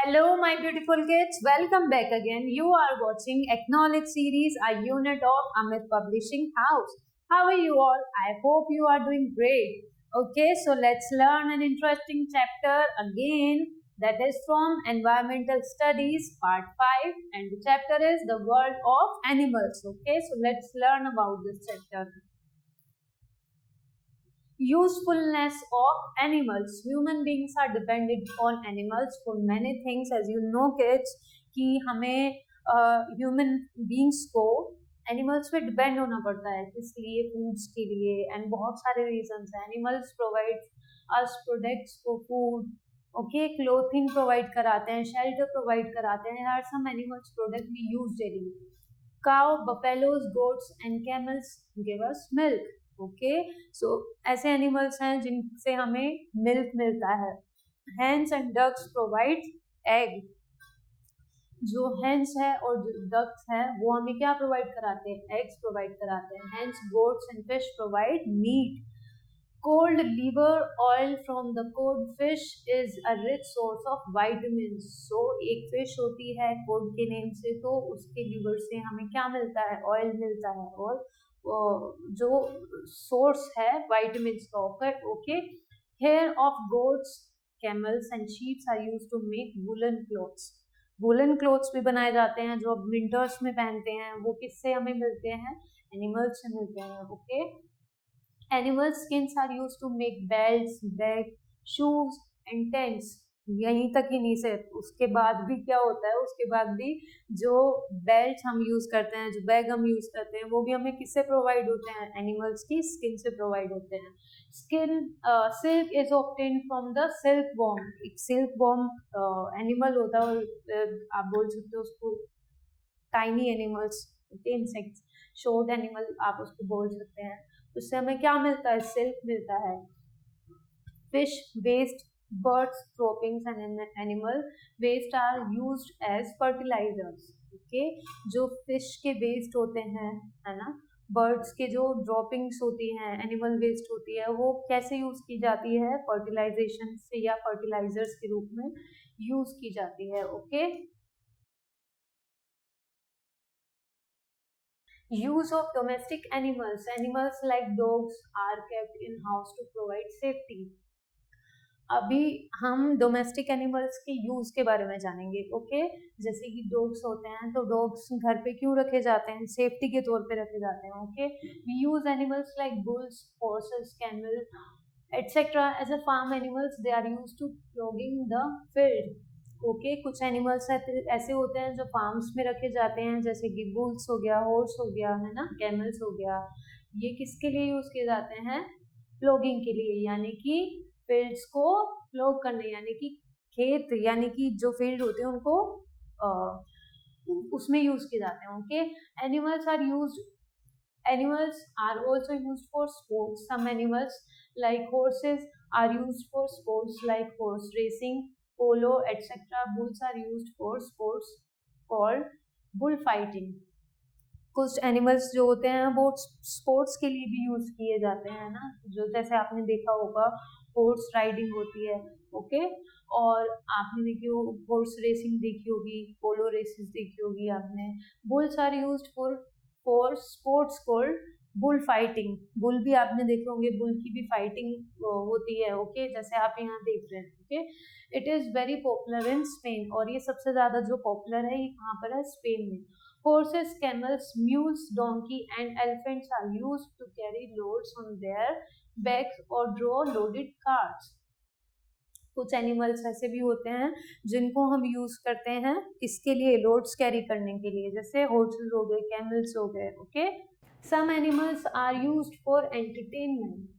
Hello, my beautiful kids. Welcome back again. You are watching Acknowledge series, a unit of Amit Publishing House. How are you all? I hope you are doing great. Okay, so let's learn an interesting chapter again. That is from Environmental Studies, Part 5, and the chapter is The World of Animals. Okay, so let's learn about this chapter. Usefulness of animals. Human beings are dependent on animals for many things. As you know kids कि हमें human beings को animals पे depend होना पड़ता है, किस लिए? Foods के लिए, एंड बहुत सारे रीजंस हैं. Animals provide us products for food, okay, clothing provide कराते हैं, शेल्टर प्रोवाइड कराते हैं. Are some animals product we use daily. Cow, buffaloes, goats and camels give us milk. Okay, so ऐसे एनिमल्स हैं जिनसे हमें मिल्क मिलता है. Hens and ducks provide egg. जो हेंस है और जो डक्स है वो हमें क्या प्रोवाइड कराते हैं? एग्स प्रोवाइड कराते हैं. Hens goats and fish provide meat. Cod liver oil from the cod fish is a rich source of vitamin. So एक फिश होती है कोल्ड के नेम से, तो उसके लिवर से हमें क्या मिलता है? ऑयल मिलता है, और जो सोर्स है वाइटामिन का. Okay, hair of goats, camels and sheeps are used to make woollen clothes. Woollen clothes भी बनाए जाते हैं जो अब विंटर्स में पहनते हैं. वो किससे हमें मिलते हैं? एनिमल्स से मिलते हैं. Okay, animal skins are used to make belts, bag, shoes and tents. यहीं तक ही नहीं से, उसके बाद भी क्या होता है? उसके बाद भी जो बेल्ट हम यूज करते हैं, जो बैग हम यूज करते हैं, वो भी हमें किससे प्रोवाइड होते हैं? एनिमल्स की स्किन से प्रोवाइड होते हैं. Skin silk is obtained from the silk worm. एक सिल्क वॉर्म एनिमल होता है, और आप बोल सकते हो उसको tiny animals, insects, short animal आप उसको बोल सकते हैं. उससे हमें क्या मिलता है? सिल्क मिलता है. Fish waste, birds droppings and animal waste are used as fertilizers. Okay, जो फिश के वेस्ट होते हैं, है ना, बर्ड्स के जो ड्रॉपिंग्स होती हैं, एनिमल वेस्ट होती है, वो कैसे यूज की जाती है? फर्टिलाइजेशन से या फर्टिलाइजर्स के रूप में यूज की जाती है. Okay, use of domestic animals. Animals like dogs are kept in house to provide safety. अभी हम डोमेस्टिक एनिमल्स के यूज के बारे में जानेंगे. ओके, जैसे कि डॉग्स होते हैं, तो डॉग्स घर पे क्यों रखे जाते हैं? सेफ्टी के तौर पे रखे जाते हैं. Okay, we use animals like bulls, horses, camel etcetera as a farm animals. They are use to ploughing the field. Okay, कुछ एनिमल्स ऐसे होते हैं जो फार्म्स में रखे जाते हैं, जैसे कि बुल्स हो गया, हॉर्स हो गया, है ना, कैमल्स हो गया. ये किसके लिए यूज किए जाते हैं? प्लॉगिंग के लिए, यानी कि फील्ड्स को प्लॉग करने, यानी कि खेत, यानी कि जो फील्ड होते हैं उनको उसमें यूज किए जाते हैं. Okay, animals are also used for sports. Some animals like horses are used for sports like horse racing, polo, etc. Bulls are used for sports called bullfighting. कुछ एनिमल्स जो होते हैं वो स्पोर्ट्स के लिए भी यूज किए जाते हैं ना, जो जैसे आपने देखा होगा हॉर्स राइडिंग होती है. ओके, और आपने देखी हो हॉर्स रेसिंग देखी होगी, पोलो रेसेस देखी होगी आपने. Bulls are used for sports called bull fighting. Bull भी आपने देखे होंगे, बुल की भी फाइटिंग होती है. ओके, जैसे आप यहाँ देख रहे हैं. Okay, it is very popular in Spain, और ये सबसे ज्यादा जो पॉपुलर है ये कहाँ पर है? स्पेन में. Horses, camels, mules, donkey and elephants are used to carry loads on their backs or draw loaded carts. कुछ एनिमल्स ऐसे भी होते हैं जिनको हम यूज करते हैं इसके लिए, लोड्स कैरी करने के लिए, जैसे हॉर्सेस हो गए, कैमल्स हो गए. Okay, some animals are used for entertainment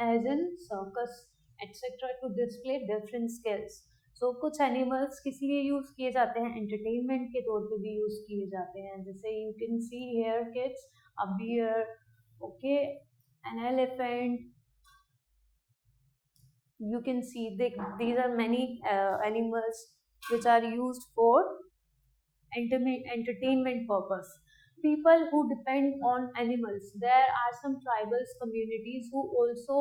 as in circus etcetera to display different skills. So कुछ एनिमल्स किस लिए यूज किए जाते हैं? एंटरटेनमेंट के तौर पे भी यूज किए जाते हैं. जैसे you can see here kids, a bear, okay, an elephant. You can see these are many animals which are used for entertainment purpose. People who depend on animals. There are some tribal communities who also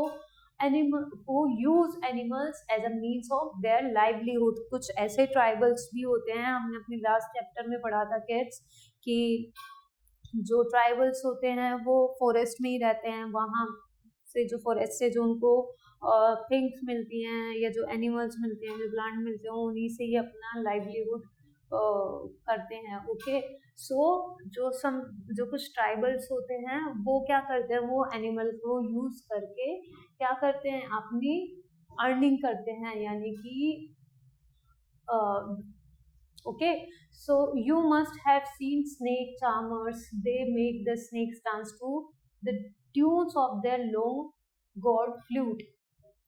animal who use animals as a means of their livelihood. कुछ ऐसे tribals भी होते हैं, हमने अपने last chapter में पढ़ा था किड्स कि जो ट्राइबल्स होते हैं वो फॉरेस्ट में ही रहते हैं, वहाँ से जो फॉरेस्ट से जो उनको थिंग्स मिलती हैं या जो एनिमल्स मिलते हैं, जो प्लांट मिलते हैं, उन्हीं से ही अपना लाइवलीहुड करते हैं. ओके, सो जो कुछ ट्राइबल्स होते हैं वो क्या करते हैं, वो एनिमल को यूज करके क्या करते हैं, अपनी अर्निंग करते हैं, यानी कि okay, so you must have seen snake charmers. They make the snakes dance to the tunes of their long god flute.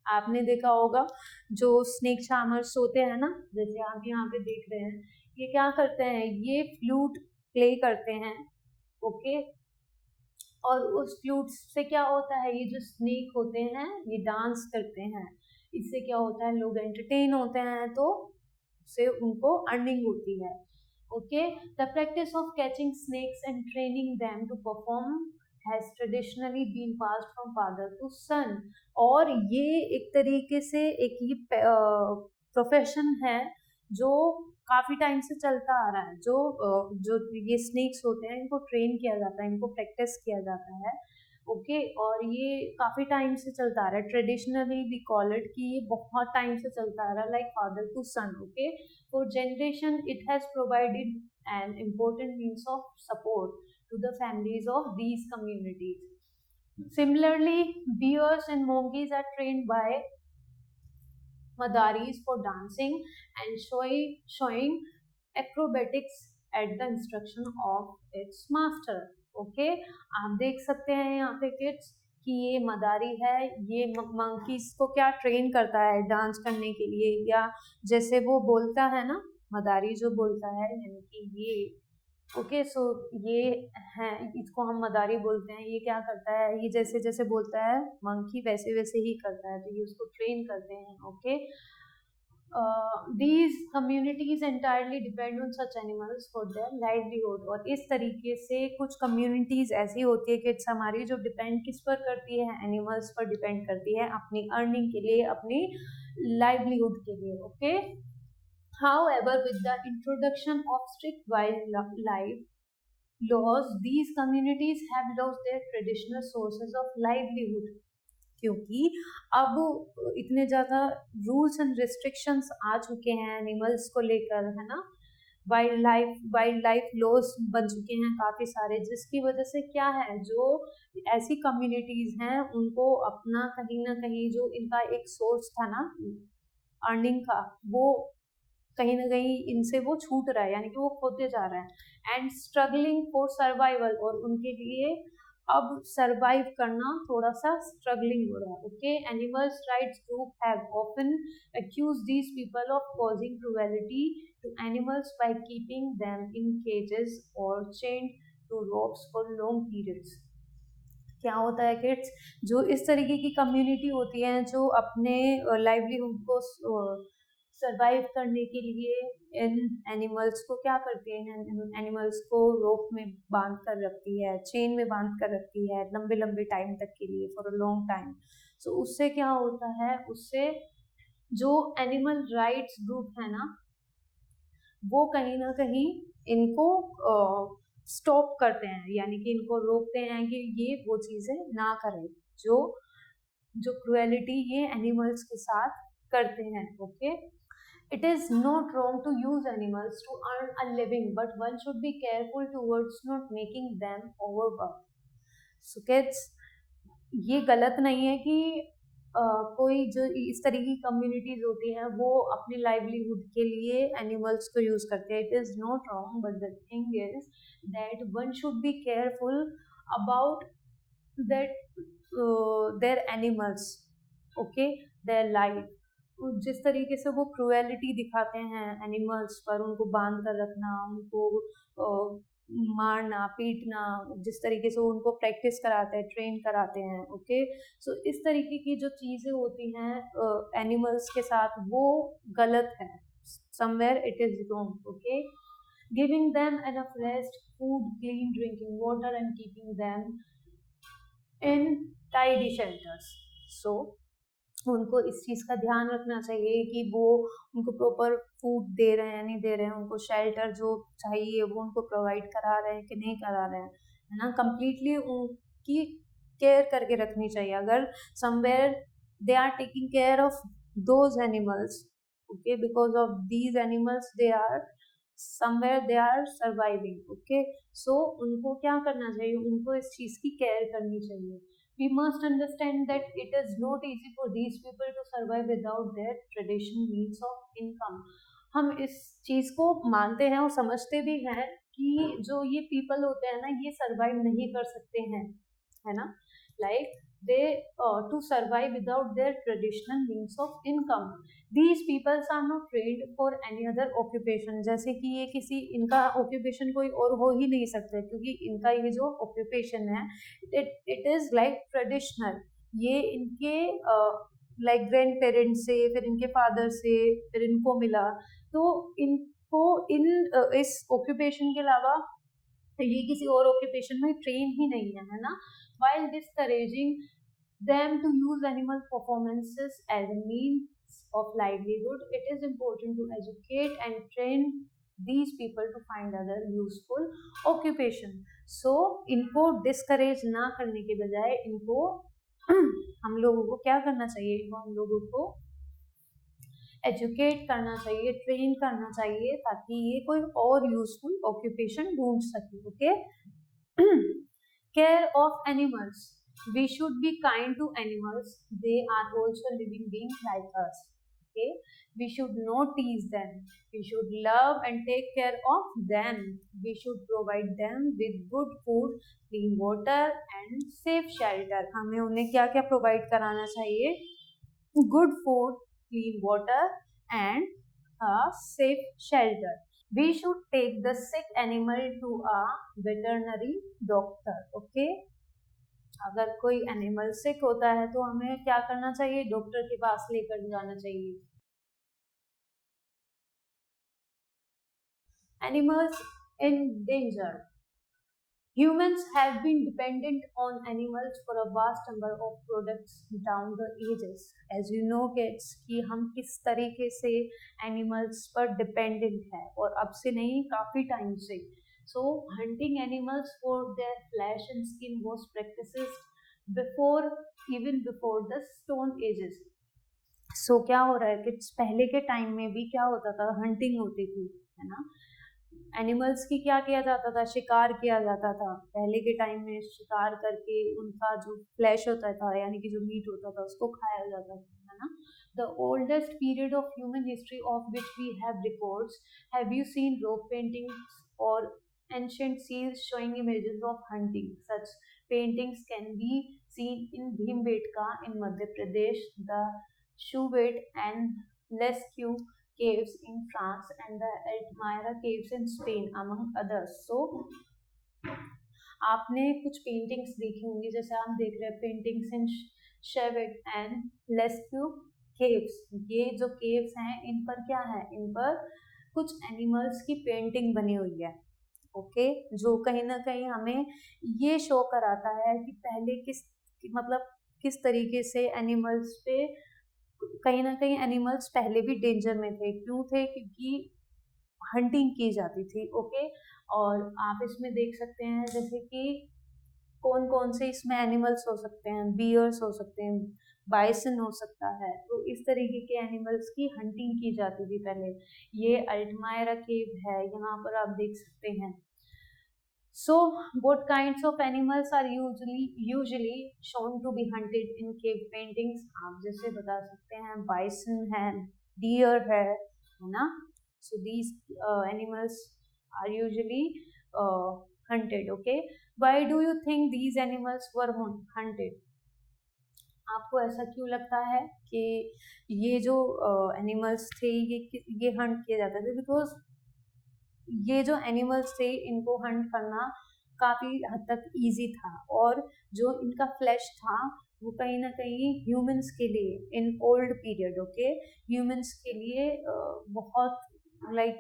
आपने देखा होगा जो स्नेक चार्मर्स होते हैं ना, जैसे आप यहाँ पे देख रहे हैं, ये क्या करते हैं, ये फ्लूट प्ले करते हैं. ओके, और उस फ्लूट से क्या होता है, ये जो स्नेक होते हैं ये डांस करते हैं. इससे क्या होता है, लोग एंटरटेन होते हैं, तो से उनको अर्निंग होती है. Okay, the practice of catching snakes and training them to perform has traditionally been passed from father to son. और ये एक तरीके से एक ये प्रोफेशन है जो काफी टाइम से चलता आ रहा है. जो ये स्नेक्स होते हैं इनको ट्रेन किया जाता है, इनको प्रैक्टिस किया जाता है. ओके, और ये काफी टाइम से चलता आ रहा है. ट्रेडिशनली वी कॉल इट कि ये बहुत टाइम से चलता आ रहा है, like father to son. Okay, for generation it has provided an important means of support to the families of these communities. Similarly, bears and monkeys are trained by Madaris for dancing and showing acrobatics at the instruction of its master. Okay, आप देख सकते हैं यहाँ पे kids कि ये मदारी है, ये मंकीज को क्या ट्रेन करता है डांस करने के लिए, या जैसे वो बोलता है ना, मदारी जो बोलता है, यानी कि ये. ओके, सो ये है, इसको हम मदारी बोलते हैं. ये क्या करता है, ये जैसे जैसे बोलता है मंकी वैसे वैसे ही करता है, तो ये उसको ट्रेन करते हैं. Okay, these communities entirely depend on such animals for their livelihood. और इस तरीके से कुछ communities ऐसी होती है कि हमारी जो डिपेंड किस पर करती है, एनिमल्स पर डिपेंड करती है अपनी अर्निंग के लिए, अपनी लाइवलीहुड के लिए. Okay, however, with the introduction of strict wildlife laws, these communities have lost their traditional sources of livelihood. क्योंकि अब इतने ज़्यादा रूल्स एंड रिस्ट्रिक्शंस आ चुके हैं एनिमल्स को लेकर, है ना. वाइल्ड लाइफ लॉज बन चुके हैं काफ़ी सारे, जिसकी वजह से क्या है, जो ऐसी कम्युनिटीज़ हैं उनको अपना कहीं ना कहीं जो इनका एक सोर्स था ना अर्निंग का, वो कहीं ना कहीं इनसे वो छूट रहा है, यानी कि वो खोते जा रहे हैं. एंड स्ट्रगलिंग फॉर सर्वाइवल, और उनके लिए अब सरवाइव करना थोड़ा सा स्ट्रगलिंग हो रहा है. Okay, animals rights group have often accuse these people of causing cruelty to animals by keeping them in cages और chained to ropes for long periods. क्या होता है किड्स, जो इस तरीके की कम्युनिटी होती है जो अपने लाइवलीहुड को सरवाइव करने के लिए इन एनिमल्स को क्या करती है, एनिमल्स को रोप में बांध कर रखती है, चेन में बांध कर रखती है लंबे लंबे टाइम तक के लिए, फॉर अ लॉन्ग टाइम. सो उससे क्या होता है, उससे जो एनिमल राइट्स ग्रुप है ना, वो कहीं ना कहीं इनको स्टॉप करते हैं, यानी कि इनको रोकते हैं कि ये वो चीज़ें ना करें जो क्रुएलिटी ये एनिमल्स के साथ करते हैं. Okay, it is not wrong to use animals to earn a living, but one should be careful towards not making them overwork. So kids, ये गलत नहीं है कि कोई जो इस तरह की कम्युनिटीज होती हैं वो अपनी लाइवलीहुड के लिए एनिमल्स को यूज करते हैं. It is not wrong, but the thing is that one should be careful about that there animals. Okay, their life, जिस तरीके से वो क्रूएलिटी दिखाते हैं एनिमल्स पर, उनको बांध कर रखना, उनको मारना पीटना, जिस तरीके से उनको प्रैक्टिस कराते हैं, ट्रेन कराते हैं. ओके, सो इस तरीके की जो चीज़ें होती हैं एनिमल्स के साथ, वो गलत है. Somewhere it is wrong. Okay, giving them enough rest, food, clean drinking water and keeping them in tidy shelters. So उनको इस चीज़ का ध्यान रखना चाहिए कि वो उनको प्रॉपर फूड दे रहे हैं नहीं दे रहे हैं, उनको शेल्टर जो चाहिए वो उनको प्रोवाइड करा रहे हैं कि नहीं करा रहे हैं, है ना। कम्प्लीटली उनकी केयर करके रखनी चाहिए। अगर somewhere they are taking care of those animals, okay, because of these animals they are somewhere they are surviving, okay, so उनको क्या करना चाहिए, उनको इस चीज़ की केयर करनी चाहिए। We must understand that it is not easy for these people to survive without their traditional means of income। हम इस चीज़ को मानते हैं और समझते भी हैं कि जो ये पीपल होते हैं ना, ये सर्वाइव नहीं कर सकते हैं, है ना, like they to survive without their traditional means of income। These peoples are not trained for any other occupation। जैसे कि ये किसी इनका occupation कोई और हो ही नहीं सकता, क्योंकि इनका ये जो occupation है it is like traditional। ये इनके like ग्रैंड पेरेंट्स से, फिर इनके फादर से, फिर इनको मिला, तो इनको इस occupation के अलावा ये किसी और occupation में ट्रेन ही नहीं है ना। While discouraging them to use animal performances as a means of livelihood, it is important to educate and train these people to find other useful occupation। So इनको discourage ना करने के बजाय इनको हम लोगों को क्या करना चाहिए, इनको हम लोगों को एजुकेट करना चाहिए, ट्रेन करना चाहिए, ताकि ये कोई और यूजफुल ऑक्यूपेशन ढूंढ सके, okay. Care of animals, we should be kind to animals, they are also living beings like us, okay, we should not tease them, we should love and take care of them, we should provide them with good food, clean water and safe shelter। हमें उन्हें क्या क्या provide कराना चाहिए, good food, clean water and a safe shelter। We should take the sick animal to a veterinary doctor, okay। अगर कोई animal सिक होता है तो हमें क्या करना चाहिए, डॉक्टर के पास लेकर जाना चाहिए। Animals in danger, humans have been dependent on animals for a vast number of products down the ages। as you know kids कि हम किस तरीके से एनिमल्स पर डिपेंडेंट है, और अब से नहीं, काफी टाइम से। so hunting animals for their flesh and skin was practiced before, even before the stone ages। so क्या हो रहा है कि पहले के टाइम में भी क्या होता था, हंटिंग होती थी, है ना। एनिमल्स की क्या किया जाता था, शिकार किया जाता था। पहले के टाइम में शिकार करके उनका जो फ्लैश होता था, यानी कि जो मीट होता था, उसको खाया जाता था, है ना। The oldest period of human history of which we have records, have you seen rock paintings और ancient seals showing images of hunting? Such paintings can be seen in Bhimbetka in Madhya Pradesh, the Chauvet and Lescue caves in France and the Altamira caves in Spain, among others। so आपने कुछ paintings देखी होंगी, जैसे हम देख रहे हैं paintings in Chauvet and Lescue caves। ये जो caves हैं, इन पर क्या है, इन पर कुछ एनिमल्स की पेंटिंग बनी हुई है, ओके, जो कहीं ना कहीं हमें ये शो कराता है कि पहले किस तरीके से एनिमल्स पे, कहीं ना कहीं एनिमल्स पहले भी डेंजर में थे। क्यों थे, क्योंकि हंटिंग की जाती थी, ओके। और आप इसमें देख सकते हैं जैसे कि कौन कौन से इसमें एनिमल्स हो सकते हैं, बियर्स हो सकते हैं, बाइसन हो सकता है, तो इस तरीके के एनिमल्स की हंटिंग की जाती थी पहले। ये अल्टमायरा केव है, यहाँ पर आप देख सकते हैं। So what kinds of animals are usually shown to be hunted in cave paintings? आप जैसे बता सकते हैं, बाइसन है, डियर है ना। So these animals are usually hunted, okay। Why do you think these animals were hunted? आपको ऐसा क्यों लगता है कि ये जो एनिमल्स थे ये हंट किए जाते थे? बिकॉज ये जो एनिमल्स थे, इनको हंट करना काफी हद तक इजी था, और जो इनका फ्लैश था वो कहीं ना कहीं ह्यूमंस के लिए in old period, okay, humans के लिए बहुत लाइक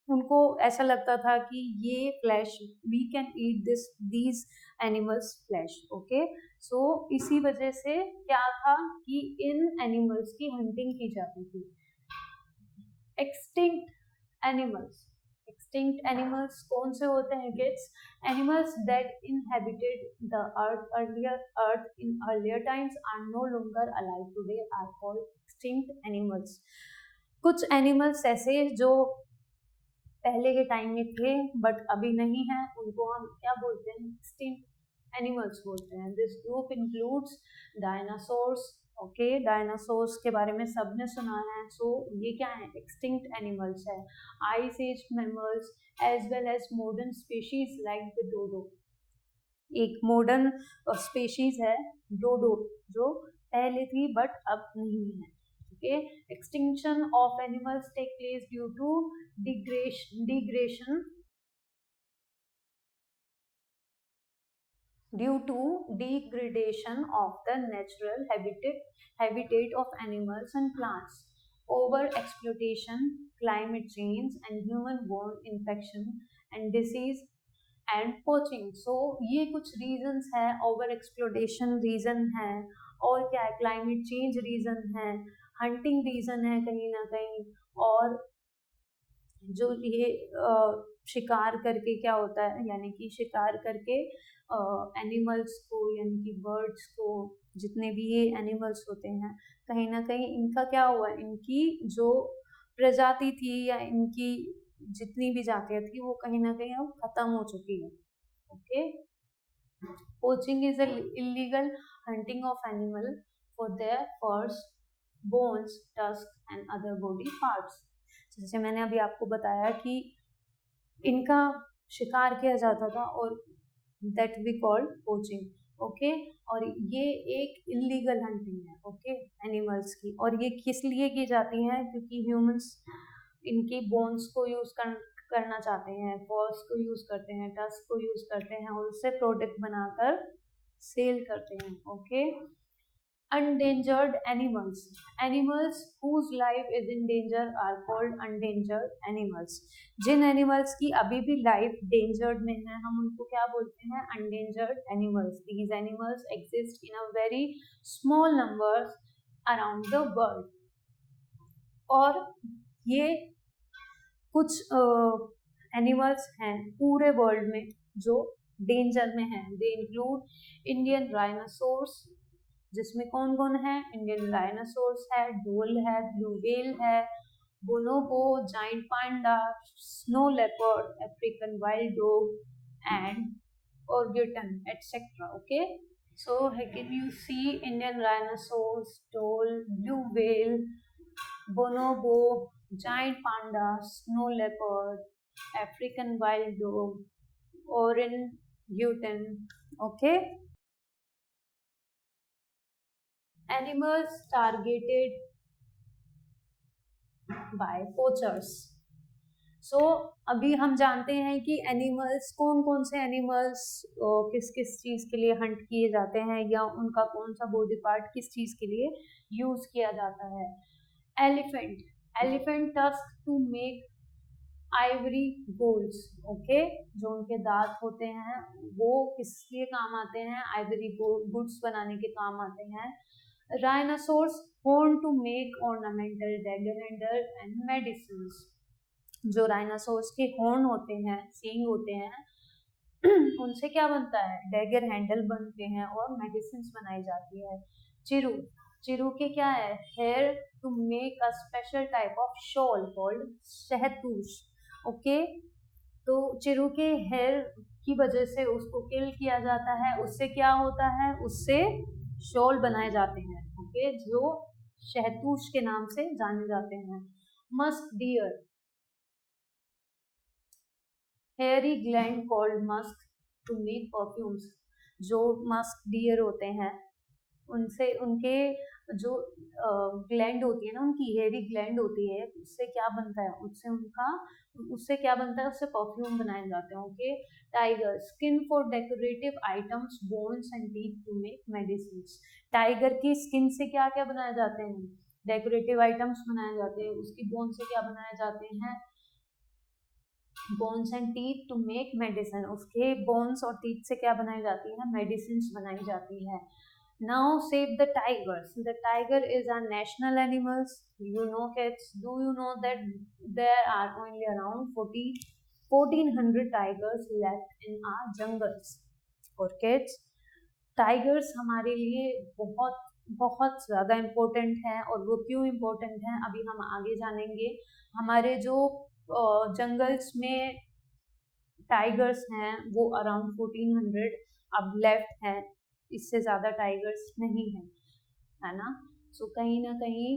उनको ऐसा लगता था कि ये flesh, we can eat these animals flesh. Okay, so इसी वजह से क्या था कि इन एनिमल्स की हंटिंग की जाती थी। एक्सटिंक्ट एनिमल्स, एक्सटिंक्ट एनिमल्स कौन से होते हैं kids? Animals that inhabited the earth in earlier times are no longer alive today are called extinct animals. कुछ एनिमल्स ऐसे जो पहले के टाइम में थे बट अभी नहीं है, उनको हम क्या बोलते हैं? एक्सटिंक्ट एनिमल्स बोलते हैं। This group includes dinosaurs. Okay, dinosaurs के बारे में सबने सुना है। सो ये क्या है? एक्सटिंक्ट एनिमल्स है। Ice age mammals as well as modern species like the dodo. एक मॉडर्न स्पीशीज है डोडो, जो पहले थी बट अब नहीं है। Okay, extinction of animals take place due to degradation of the natural habitat of animals and plants, over exploitation, climate change, and human-borne infection and disease and poaching. So ये कुछ reasons है। Over exploitation reason है, और क्या है? Climate change reason है, hunting reason है कहीं ना कहीं, और जो ये शिकार करके क्या होता है, यानी कि शिकार करके एनिमल्स को, यानी कि बर्ड्स को, जितने भी ये एनिमल्स होते हैं, कहीं ना कहीं इनका क्या हुआ, इनकी जो प्रजाति थी या इनकी जितनी भी जातियां थी वो कहीं ना कहीं अब खत्म हो चुकी है। Okay, poaching is illegal hunting of animal for their furs, bones, tusk and other body parts. जैसे मैंने अभी आपको बताया कि इनका शिकार किया जाता था, और that we called poaching. Okay, और ये एक इलीगल हंटिंग है। ओके, एनिमल्स की। और ये किस लिए की जाती है? क्योंकि ह्यूमंस इनकी बोन्स को यूज करना चाहते हैं, फॉर्स को यूज करते हैं, टस्क को यूज करते हैं, और उससे प्रोडक्ट बनाकर सेल करते हैं। Okay, endangered animals, animals whose life is in danger are called endangered animals। जिन एनिमल्स की अभी भी लाइफ डेंजर्ड में है, हम उनको क्या बोलते हैं? endangered animals। these animals exist in a very small numbers around the world। और ये कुछ एनिमल्स हैं पूरे वर्ल्ड में जो डेंजर में हैं। दे इंक्लूड इंडियन राइनोसोर्स, जिसमें कौन कौन है? इंडियन राइनोसोर्स है, ढोल है, ब्लू व्हेल है, बोनोबो, giant panda, snow leopard, African wild dog and orangoutan, etc. Okay, so can you see Indian rhinoceros, ढोल, blue whale, bonobo, giant panda, snow leopard, African wild dog, orangutan. Okay, animals targeted by poachers। सो अभी हम जानते हैं कि animals, कौन कौन से animals किस किस चीज़ के लिए हंट किए जाते हैं, या उनका कौन सा बॉडी पार्ट किस चीज़ के लिए यूज किया जाता है। Elephant, elephant tusk to make ivory golds. Okay, जो उनके दांत होते हैं वो किस लिए काम आते हैं? आइवरी गुड्स बनाने के काम आते हैं। Rhinoceros horn to make ornamental dagger handle and medicines। जो राइनासोर्स के हॉर्न होते हैं, सींग होते हैं, उनसे क्या बनता है? डैगर हैंडल बनते हैं और मेडिसिन बनाई जाती है। चिरू, चिरू के क्या है? Hair to make a special type of shawl called shahtoosh. Okay, तो चिरू के हेयर की वजह से उसको किल किया जाता है। उससे क्या होता है? उससे शॉल बनाए जाते हैं। ओके, जो शहतूश के नाम से जाने जाते हैं। Musk deer, hairy gland called musk to make perfumes. जो मस्क डियर होते हैं उनसे, उनके जो ग्लैंड होती है ना, उनकी हेयरी ग्लैंड होती है, उससे क्या बनता है? उससे क्या बनता है? उससे परफ्यूम बनाए जाते हैं। Okay, tiger, skin for decorative items, bones and teeth to make medicine. Tiger की स्किन से क्या क्या बनाए जाते हैं? डेकोरेटिव आइटम्स बनाए जाते हैं। उसकी बोन से क्या बनाए जाते हैं? Bones and teeth to make medicine, उसके बोन्स और टीथ से क्या बनाई जाती है, मेडिसिन बनाई जाती है. Now save the tigers. The tiger is our national animals. You know kids, do you know that there are only around 1400 tigers left in our jungles? और kids, टाइगर्स हमारे लिए बहुत बहुत ज़्यादा इम्पोर्टेंट हैं. और वो क्यों इम्पोर्टेंट हैं अभी हम आगे जानेंगे. हमारे जो जंगल्स में टाइगर्स हैं वो अराउंड 1400 अब लेफ्ट हैं. इससे ज़्यादा टाइगर्स नहीं हैं, है ना. सो कहीं ना कहीं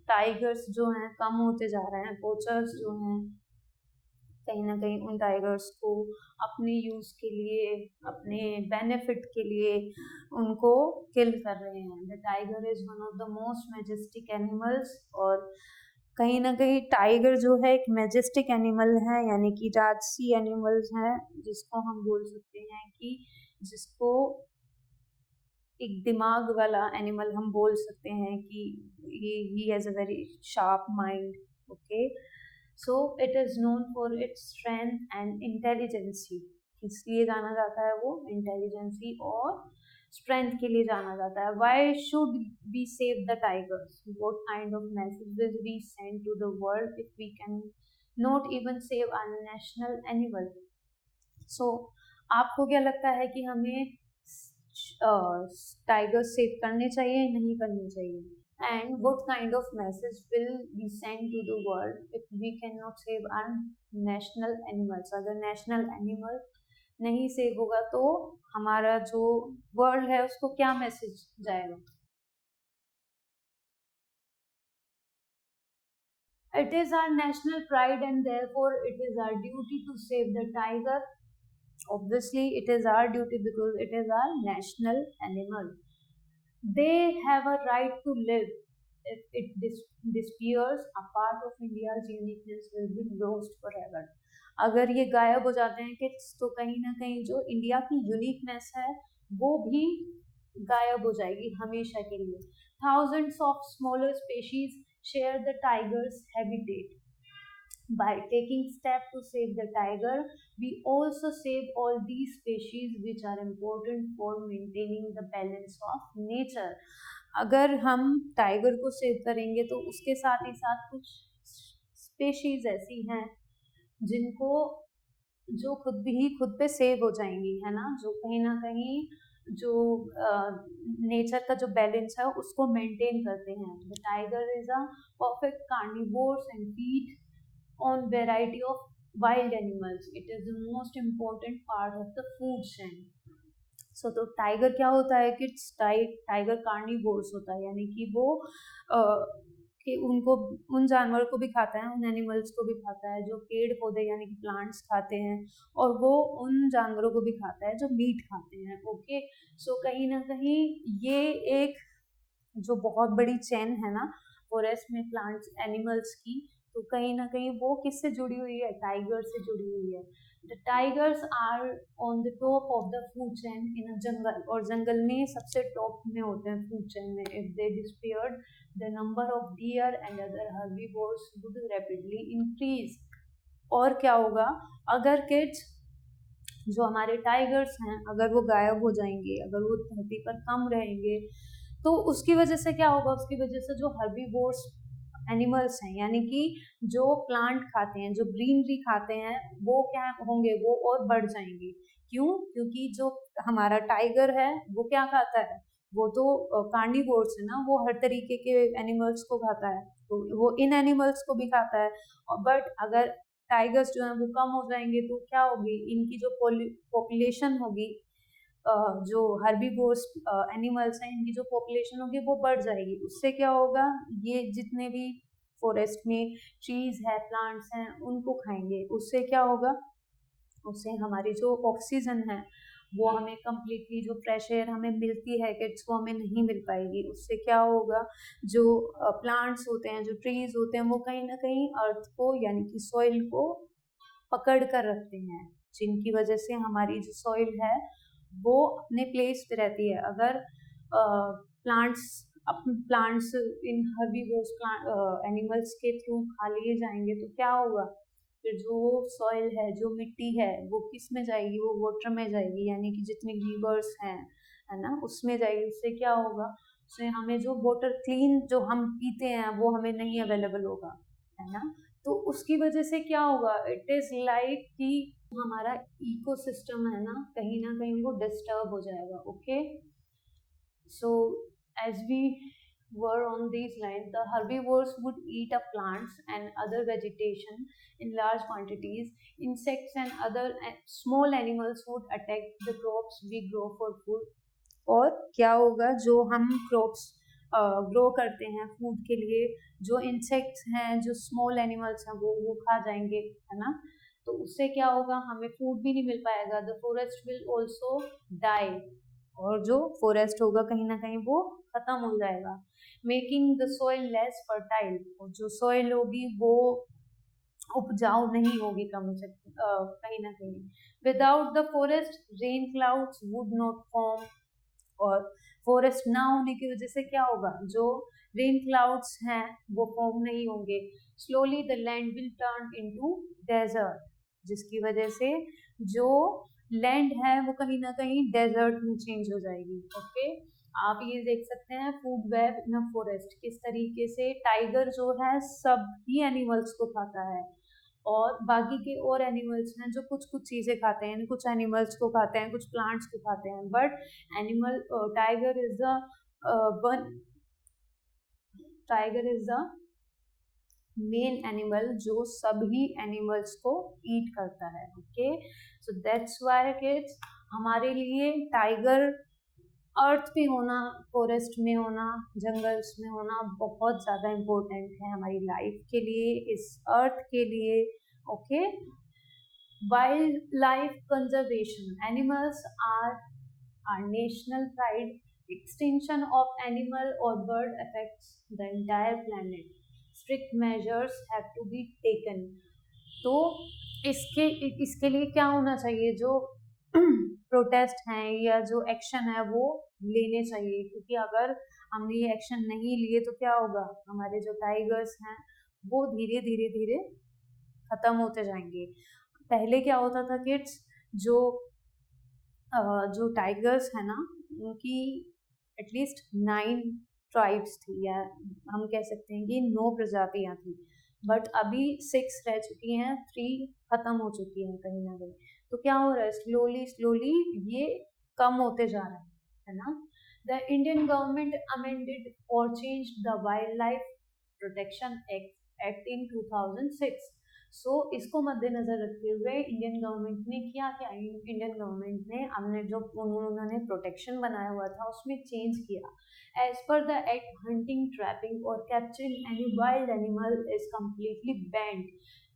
टाइगर्स जो हैं कम होते जा रहे हैं. पोचर्स जो हैं कहीं ना कहीं उन टाइगर्स को अपने यूज़ के लिए, अपने बेनिफिट के लिए उनको किल कर रहे हैं. The tiger is one of the most majestic animals. और कहीं ना कहीं टाइगर जो है एक मैजेस्टिक एनिमल है, यानी कि राजसी एनिमल्स हैं, जिसको हम बोल सकते हैं कि जिसको एक दिमाग वाला एनिमल हम बोल सकते हैं कि he has a very sharp mind. Okay, so it is known for its strength and intelligence. इसलिए जाना जाता है वो इंटेलिजेंसी और स्ट्रेंथ के लिए जाना जाता है. Why should we save the tigers? What kind of message will we send to the world if we can not even save our national animal? So आपको क्या लगता है कि हमें टाइगर्स सेव करने चाहिए, नहीं करने चाहिए? And what kind of message will be sent to the world if we cannot save our national animals? अगर नेशनल एनिमल नहीं सेव होगा तो हमारा जो वर्ल्ड है उसको क्या मैसेज जाएगा? It is our national pride and therefore it is our duty to save the tiger. Obviously it is our duty because it is our national animal. They have a right to live. If it disappears, a part of India's uniqueness will be lost forever. अगर ये गायब हो जाते हैं kids तो कहीं ना कहीं जो इंडिया की यूनिकनेस है वो भी गायब हो जाएगी हमेशा के लिए. Thousands of smaller species share the tiger's habitat. By taking steps to save the tiger, we also save all these species which are important for maintaining the balance of nature. अगर हम टाइगर को save करेंगे तो उसके साथ ही साथ कुछ species ऐसी हैं जिनको जो खुद पे सेव हो जाएंगी, है ना, जो कहीं ना कहीं जो नेचर का जो बैलेंस है उसको मेंटेन करते हैं. The tiger is a perfect carnivores and feed on variety of wild animals. It is the most important part of the food chain. So तो टाइगर क्या होता है कि टाइगर कार्निवोर्स होता है, यानी कि वो कि उनको उन जानवरों को भी खाता है, उन एनिमल्स को भी खाता है जो पेड़ पौधे यानी कि प्लांट्स खाते हैं, और वो उन जानवरों को भी खाता है जो मीट खाते हैं. ओके, सो कहीं ना कहीं ये एक जो बहुत बड़ी चेन है ना फॉरेस्ट में प्लांट्स एनिमल्स की, तो कहीं ना कहीं वो किससे जुड़ी हुई है, टाइगर से जुड़ी हुई है. The tigers are on the top of the food chain in a jungle. और जंगल में सबसे टॉप में होते हैं फूड चेन में. If they disappeared the number of deer and other herbivores would rapidly increase. और क्या होगा अगर किड्स जो हमारे टाइगर्स हैं अगर वो गायब हो जाएंगे, अगर वो धरती पर कम रहेंगे, तो उसकी वजह से क्या होगा, उसकी वजह से जो हर्बीवोर्स एनिमल्स हैं यानी कि जो प्लांट खाते हैं, जो ग्रीनरी खाते हैं, वो क्या होंगे, वो और बढ़ जाएंगे. क्यों? क्योंकि जो हमारा टाइगर है वो क्या खाता है, वो तो कार्निवोर्स है ना, वो हर तरीके के एनिमल्स को खाता है, तो वो इन एनिमल्स को भी खाता है. बट अगर टाइगर्स जो है वो कम हो जाएंगे तो क्या होगी, इनकी जो पॉपुलेशन होगी, जो हर्बीवोर्स एनिमल्स हैं इनकी जो पॉपुलेशन होगी वो बढ़ जाएगी. उससे क्या होगा, ये जितने भी फॉरेस्ट में ट्रीज है, प्लांट्स हैं, उनको खाएंगे. उससे क्या होगा, उससे हमारी जो ऑक्सीजन है वो हमें कम्प्लीटली, जो फ्रेश एयर हमें मिलती है किड्स को, हमें नहीं मिल पाएगी. उससे क्या होगा, जो प्लांट्स होते हैं, जो ट्रीज होते हैं, वो कहीं ना कहीं अर्थ को यानी कि सॉइल को पकड़ कर रखते हैं, जिनकी वजह से हमारी जो सॉइल है वो अपने प्लेस पे रहती है. अगर प्लांट्स इन हर्बीवोर्स एनिमल्स के थ्रू खा लिए जाएंगे तो क्या होगा, फिर जो सॉइल है, जो मिट्टी है, वो किस में जाएगी, वो वाटर में जाएगी, यानी कि जितने रिवर्स हैं, है ना, उसमें जाएगी। उससे क्या होगा, उससे हमें जो वाटर क्लीन जो हम पीते हैं वो हमें नहीं अवेलेबल होगा, है ना। तो उसकी वजह से क्या होगा, इट इज लाइक कि हमारा इकोसिस्टम है ना कहीं वो डिस्टर्ब हो जाएगा। Okay, so as we were on these lines, the herbivores would eat up plants and other vegetation in large quantities. Insects and other small animals would attack the crops we grow for food. और क्या होगा, जो हम crops grow करते हैं food के लिए, जो इंसेक्ट्स हैं, जो स्मॉल एनिमल्स हैं, वो खा जाएंगे, है ना। तो उससे क्या होगा, हमें फूड भी नहीं मिल पाएगा। The forest will also die, और जो फॉरेस्ट होगा कहीं ना कहीं वो खत्म हो जाएगा। Making the soil less fertile, और जो सॉइल होगी वो उपजाऊ नहीं होगी कम से कहीं ना कहीं। Without the forest rain clouds would not form, और फॉरेस्ट ना होने की वजह से क्या होगा, जो रेन क्लाउड्स हैं वो फॉर्म नहीं होंगे। Slowly the land will turn into desert, जिसकी वजह से जो लैंड है वो कहीं ना कहीं डेजर्ट में चेंज हो जाएगी। ओके, आप ये देख सकते हैं फूड वेब इन फॉरेस्ट, किस तरीके से टाइगर जो है सब ही एनिमल्स को खाता है, और बाकी के और एनिमल्स हैं जो कुछ कुछ चीजें खाते हैं, कुछ एनिमल्स को खाते हैं, कुछ प्लांट्स को खाते हैं, but animal tiger is the one, tiger is the main animal जो सभी एनिमल्स को ईट करता है। Okay, so that's why kids, हमारे लिए टाइगर अर्थ पे होना, फॉरेस्ट में होना, जंगल्स में होना बहुत ज़्यादा इम्पोर्टेंट है हमारी लाइफ के लिए, इस अर्थ के लिए। Okay, wildlife conservation, animals are national pride, extinction of animal or bird affects the entire planet, strict measures have to be taken। तो इसके लिए क्या होना चाहिए, जो प्रोटेस्ट हैं या जो एक्शन है वो लेने चाहिए, क्योंकि अगर हमने ये एक्शन नहीं लिए तो क्या होगा, हमारे जो टाइगर्स हैं वो धीरे धीरे धीरे खत्म होते जाएंगे। पहले क्या होता था किड्स, जो टाइगर्स है ना उनकी एटलीस्ट 9 ट्राइब्स थी, या हम कह सकते हैं कि 9 प्रजातियां थी, बट अभी 6 रह चुकी हैं, 3 खत्म हो चुकी हैं कहीं ना कहीं। तो क्या हो रहा है, स्लोली स्लोली ये कम होते जा रहा है ना। द इंडियन गवर्नमेंट अमेंडेड और change the wild life protection act in 2006। सो इसको मद्देनजर रखते हुए इंडियन गवर्नमेंट ने क्या इंडियन गवर्नमेंट ने हमने जो उन्होंने प्रोटेक्शन बनाया हुआ था उसमें चेंज किया। As per the act, hunting, trapping और capturing any wild animal is completely banned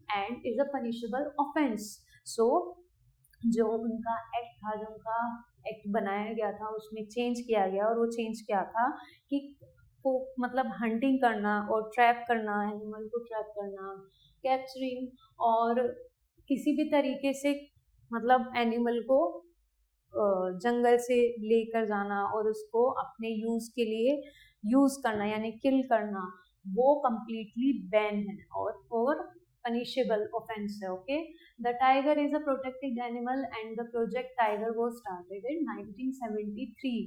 and is a punishable offence. So जो उनका एक्ट था, जो उनका एक्ट बनाया गया था उसमें चेंज किया गया, और वो चेंज क्या था कि को मतलब हंटिंग करना और ट्रैप करना, एनिमल को ट्रैप करना, कैप्चरिंग, और किसी भी तरीके से मतलब एनिमल को जंगल से लेकर जाना और उसको अपने यूज के लिए यूज करना यानी किल करना, वो कंप्लीटली बैन है और पनिशेबल ऑफेंस है। Okay, the tiger is a protected animal and the project tiger was started in 1973।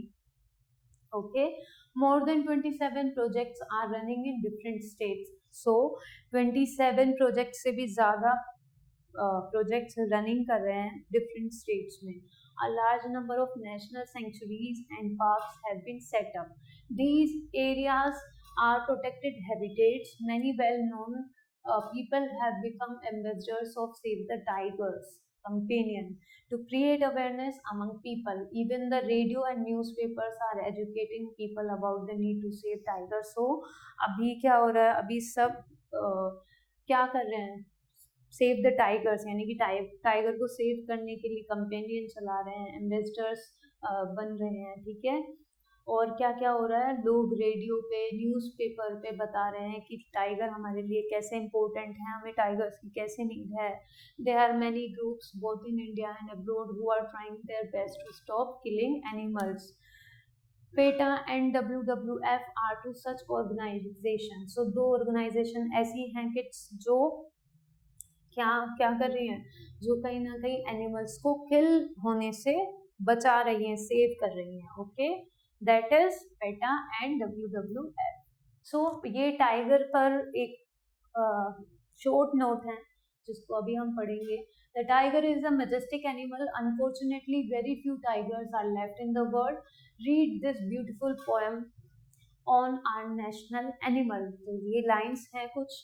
Okay, more than 27 projects are running in different states. So 27 projects से भी ज़्यादा projects running कर रहे हैं different states में। A large number of national sanctuaries and parks have been set up. These areas are protected habitats. Many well-known people have become ambassadors of Save the Tigers companion to create awareness among people. Even the radio and newspapers are educating people about the need to save tigers. So अभी क्या हो रहा है, अभी सब क्या कर रहे हैं, सेव द टाइगर्स यानी कि टाइगर को सेव करने के लिए कंपेनियन चला रहे हैं, एम्बेसडर्स बन रहे हैं। ठीक है, और क्या क्या हो रहा है, लोग रेडियो पे, न्यूज़पेपर पे बता रहे हैं कि टाइगर हमारे लिए कैसे इम्पोर्टेंट है, हमें टाइगर्स की कैसे नीड है। There are many groups both in India and abroad who are trying their best to stop killing animals. PETA and WWF are two such organisation. So 2 organisation ऐसी हैं कि जो क्या क्या कर रही हैं, जो कहीं ना कहीं एनिमल्स को किल होने से बचा रही हैं, सेव कर रही हैं. Okay, that is PETA and WWF. सो ये टाइगर पर एक शॉर्ट नोट है जिसको अभी हम पढ़ेंगे. The tiger is a majestic animal. Unfortunately very few tigers are left in the world. Read this beautiful poem on our national animal. तो ये लाइन्स हैं कुछ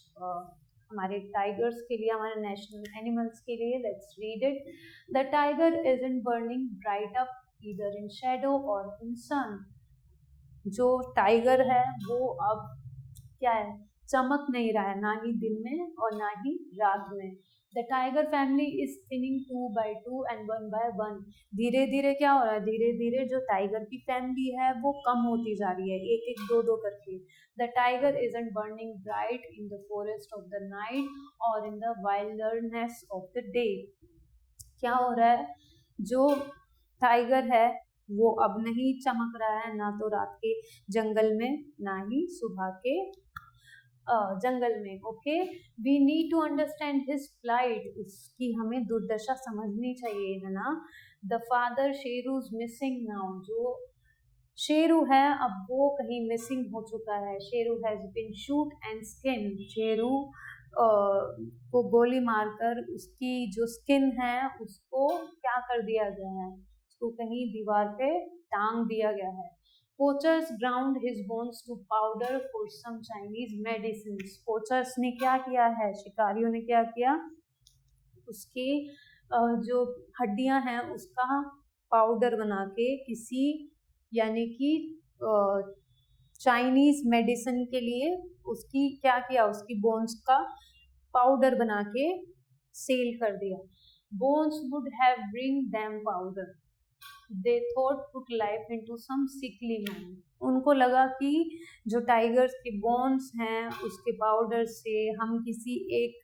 हमारे टाइगर्स के लिए, हमारे नेशनल एनिमल्स के लिए. Let's read it. The tiger is in burning bright up either in shadow और इन सन. जो टाइगर है वो अब क्या है, चमक नहीं रहा है, ना ही दिन में और ना ही रात में. The tiger family is thinning 2 by 2 and 1 by 1. धीरे धीरे क्या हो रहा है, धीरे धीरे जो टाइगर की फैमिली है वो कम होती जा रही है, एक एक दो दो करके. The tiger isn't burning bright in the forest of the night और in the wilderness of the day. क्या हो रहा है, जो टाइगर है वो अब नहीं चमक रहा है, ना तो रात के जंगल में ना ही सुबह के जंगल में. Okay, we need to understand his flight. उसकी हमें दुर्दशा समझनी चाहिए, है ना. The father Sheru is missing now. जो शेरू है अब वो कहीं मिसिंग हो चुका है. Sheru has been shoot and skin. Sheru को गोली मारकर उसकी जो स्किन है उसको क्या कर दिया गया है, उसको कहीं दीवार पे टांग दिया गया है. Poachers ground his bones to powder for some Chinese medicine. Poachers ने क्या किया है, शिकारियों ने क्या किया, उसकी जो हड्डियां हैं उसका पाउडर बना के किसी यानी कि चाइनीज मेडिसिन के लिए उसकी क्या किया, उसकी बोन्स का पाउडर बना के सेल कर दिया. Bones would have bring them powder. They thought put life into some sickly man. उनको लगा कि जो टाइगर्स के बोन्स हैं उसके पाउडर से हम किसी एक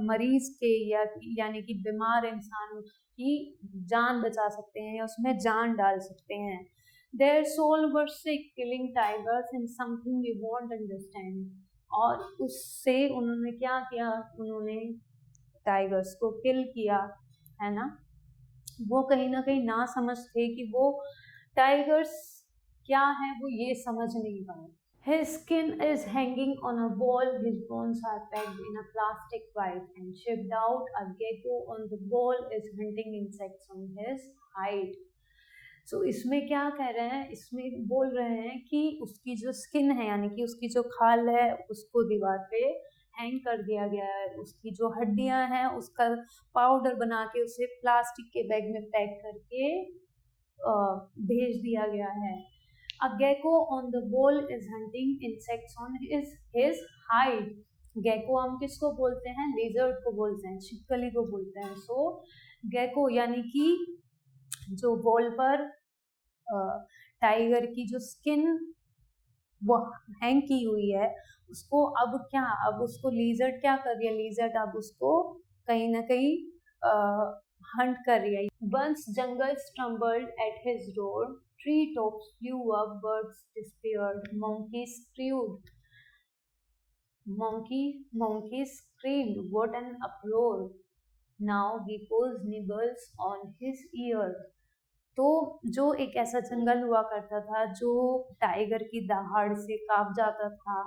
मरीज के या यानी कि बीमार इंसान की जान बचा सकते हैं या उसमें जान डाल सकते हैं. Their soul were sick killing tigers in something we won't understand. और उससे उन्होंने क्या किया, उन्होंने टाइगर्स को किल किया, है ना. वो कहीं ना कहीं ना समझ थे कि वो टाइगर्स क्या है, वो ये समझ नहीं पाए. His skin is hanging on a wall. His bones are packed in a plastic pipe and shipped out. A gecko on the wall is hunting insects on his hide. So इसमें क्या कह रहे हैं, इसमें बोल रहे हैं कि उसकी जो स्किन है यानी कि उसकी जो खाल है उसको दीवार पे हैंग कर दिया गया है. उसकी जो हड्डियां हैं उसका पाउडर बना के उसे प्लास्टिक के बैग में पैक करके भेज दिया गया है. A gecko on the wall is hunting insects on his hide. gecko हम किसको बोलते हैं, लेजर्ड को बोलते हैं, छिपकली को बोलते हैं. सो gecko यानी कि जो वॉल पर टाइगर की जो स्किन वो हैंग की हुई है उसको अब क्या, अब उसको लीजर्ड क्या कर रही है, लीजर्ड अब उसको कहीं ना कहीं हंट कर रही है. Once jungle stumbled at his door, tree tops flew up, birds disappeared, monkeys screamed. Monkeys screamed, what an uproar! Now geckos nibbles on his ear. तो जो एक ऐसा जंगल हुआ करता था जो टाइगर की दहाड़ से कांप जाता था,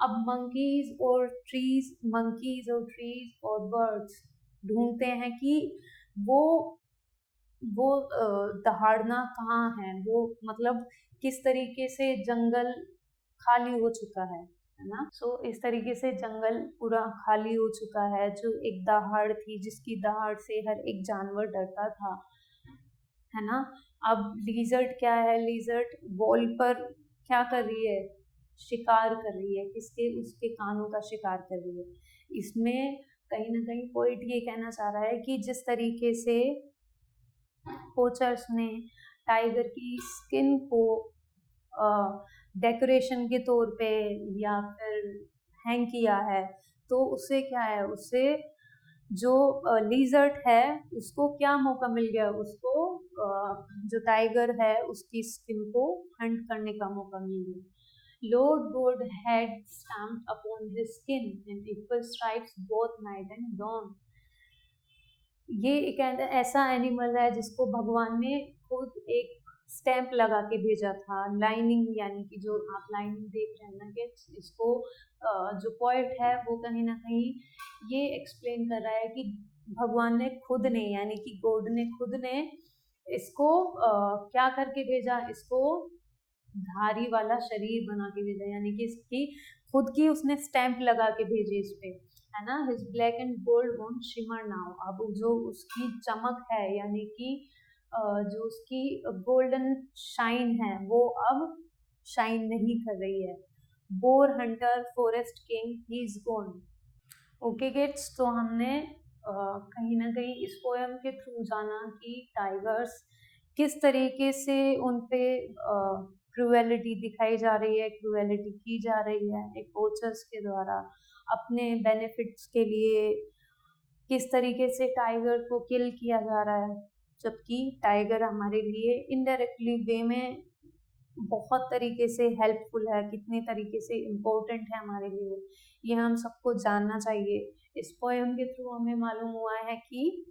अब मंकीज और ट्रीज और बर्ड्स ढूंढते हैं कि वो दहाड़ना कहाँ है, वो मतलब किस तरीके से जंगल खाली हो चुका है ना. सो इस तरीके से जंगल पूरा खाली हो चुका है. जो एक दहाड़ थी जिसकी दहाड़ से हर एक जानवर डरता था, है ना. अब लीजर्ड क्या है, लीजर्ड वॉल पर क्या कर रही है, शिकार कर रही है. किसके, उसके कानों का शिकार कर रही है. इसमें कहीं ना कहीं पोइट ये कहना चाह रहा है कि जिस तरीके से पोचर्स ने टाइगर की स्किन को डेकोरेशन के तौर पे या फिर हैंग किया है, तो उससे क्या है, उससे जो लीजर्ड है उसको क्या मौका मिल गया, उसको जो टाइगर है उसकी स्किन को हंट करने का मौका मिल गया. Lord God had stamped upon his skin and equal stripes both night and dawn. ये एक ऐसा एनिमल है जिसको भगवान ने खुद एक स्टैंप लगा के भेजा था। लाइनिंग यानी कि जो आप लाइनिंग देख रहे हैं ना कि इसको जो पोएट है वो कहीं ना कहीं ये एक्सप्लेन कर रहा है कि भगवान ने खुद ने यानी कि गॉड ने खुद ने इसको क्या करके भेजा, इसको धारी वाला शरीर बना के भेजा, यानी कि इसकी खुद की उसने स्टैंप लगा के भेजी इस पे, है ना। His black and gold won't shimmer now, अब जो उसकी चमक है यानी कि जो उसकी गोल्डन शाइन है वो अब शाइन नहीं कर रही है। Bore Hunter forest king he is gone. Okay kids, तो हमने कहीं ना कहीं इस पोएम के थ्रू जाना कि टाइगर्स किस तरीके से उन पे क्रूएलिटी दिखाई जा रही है, क्रूएलिटी की जा रही है एक पोचर्स के द्वारा अपने बेनिफिट्स के लिए, किस तरीके से टाइगर को किल किया जा रहा है, जबकि टाइगर हमारे लिए इनडायरेक्टली वे में बहुत तरीके से हेल्पफुल है, कितने तरीके से इम्पोर्टेंट है हमारे लिए, ये हम सबको जानना चाहिए। इस पोएम के थ्रू हमें मालूम हुआ है कि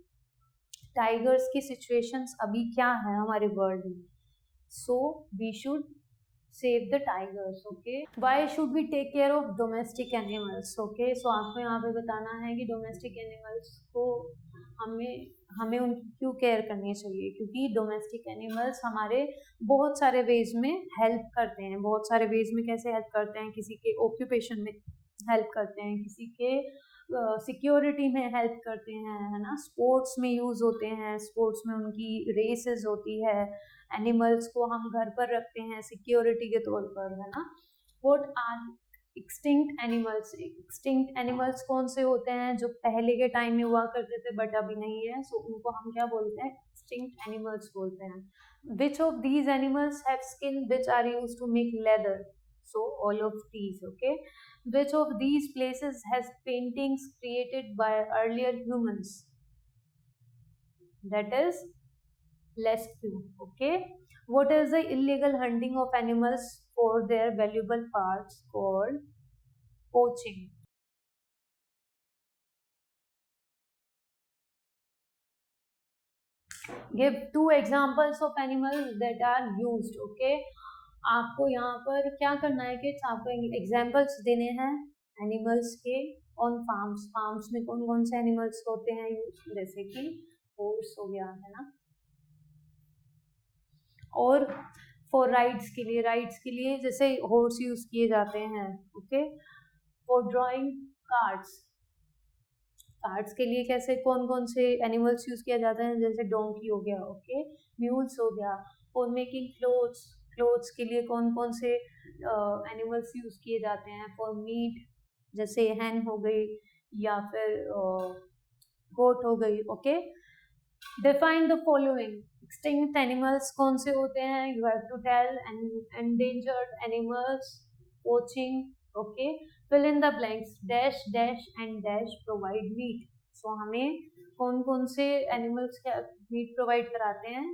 टाइगर्स की सिचुएशंस अभी क्या है हमारे वर्ल्ड में। So we should save the tigers, okay? Why should we take care of domestic animals, okay? So आपको यहाँ पे बताना है कि डोमेस्टिक एनिमल्स को हमें उनकी क्यों केयर करनी चाहिए, क्योंकि डोमेस्टिक एनिमल्स हमारे बहुत सारे वेज में हेल्प करते हैं। बहुत सारे वेज में कैसे हेल्प करते हैं, किसी के ऑक्यूपेशन में हेल्प करते हैं, किसी के सिक्योरिटी में हेल्प करते हैं, है ना। स्पोर्ट्स में यूज होते हैं, स्पोर्ट्स में उनकी रेसेस होती है, एनिमल्स को हम घर पर रखते हैं सिक्योरिटी के तौर पर, है ना। What are extinct animals? Extinct animals कौन से होते हैं जो पहले के टाइम में हुआ करते थे बट अभी नहीं है, सो उनको हम क्या बोलते हैं? एक्सटिंक्ट एनिमल्स बोलते हैं। Which of these animals have skin which are used to make leather? So all of these, okay? Which of these places has paintings created by earlier humans? That is less few, okay? What is the illegal hunting of animals for their valuable parts called poaching? Give two examples of animals that are used, okay? आपको यहाँ पर क्या करना है कि आपको examples देने हैं एनिमल्स के ऑन फार्म्स। फार्म्स में कौन कौन से एनिमल्स होते हैं यूज, जैसे कि हॉर्स हो गया, है ना। और फॉर राइड्स के लिए जैसे हॉर्स यूज किए जाते हैं, ओके। फॉर ड्राइंग कार्ड्स के लिए कैसे कौन कौन से एनिमल्स यूज किया जाता है, जैसे डोंकी हो गया, ओके, म्यूल्स हो गया। फॉर मेकिंग क्लोथ्स के लिए कौन कौन से एनिमल्स यूज किए जाते हैं। फॉर मीट जैसे हैन हो गई या फिर गोट हो गई, okay. Define the following. Extinct animals कौन से होते हैं? You have to tell. Endangered animals, poaching, okay. Fill in the blanks, dash dash and dash provide meat. So हमें कौन कौन से एनिमल्स क्या मीट प्रोवाइड कराते हैं?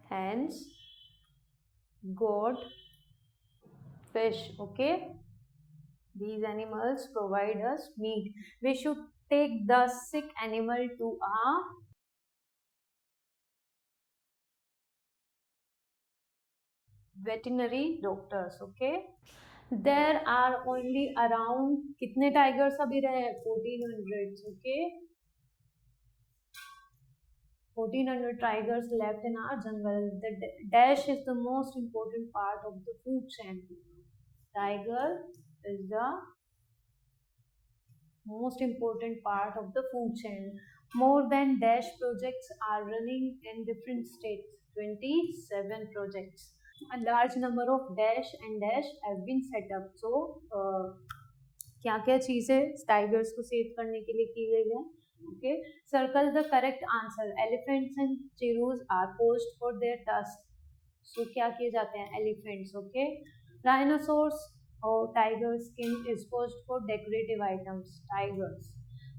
hens, goat, fish, okay? These animals provide us meat. We should take the sick animal to a veterinary doctors, okay? There are only around कितने tigers अभी रहे? 1400, okay? 1400 tigers left in our jungle. The dash is the most important part of the food chain. Tiger is the most important part of the food chain. More than dash projects are running in different states. 27 projects. A large number of dash and dash have been set up. So क्या क्या चीजें tigers को save करने के लिए की गई है? Okay, circle the correct answer. Elephants and cheroos are poached for their tusks. So क्या किए जाते हैं? Elephants, okay. Rhinoceros or tiger skin is poached for decorative items. Tigers.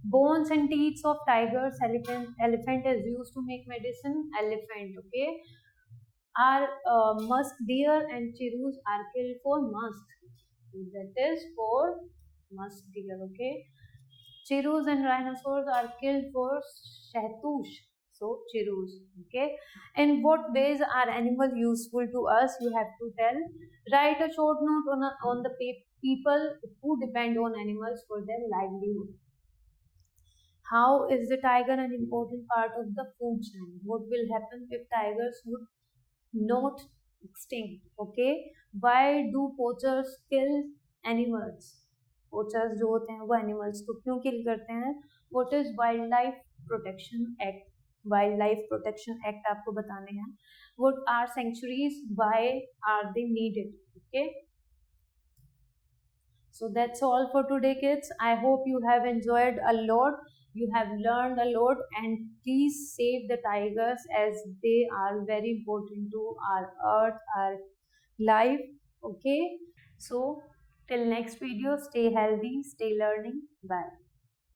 Bones and teeth of tigers, elephant is used to make medicine. Elephant, okay. Our musk deer and chirus are killed for musk. That is for musk deer. Okay. Chirus and rhinoceros are killed for shahtush. So chirus. Okay. In what ways are animals useful to us? You have to tell. Write a short note on the people who depend on animals for their livelihood. How is the tiger an important part of the food chain? What will happen if tigers would not extinct? Okay. Why do poachers kill animals? Poachers जो होते हैं वो animals को क्यों kill करते हैं? What is wild life protection act? Wild life protection act आपको बताने हैं. What are sanctuaries? Why are they needed? Okay. So that's all for today, kids. I hope you have enjoyed a lot. You have learned a lot, and please save the tigers as they are very important to our earth, our life. Okay. So till next video, stay healthy, stay learning. Bye.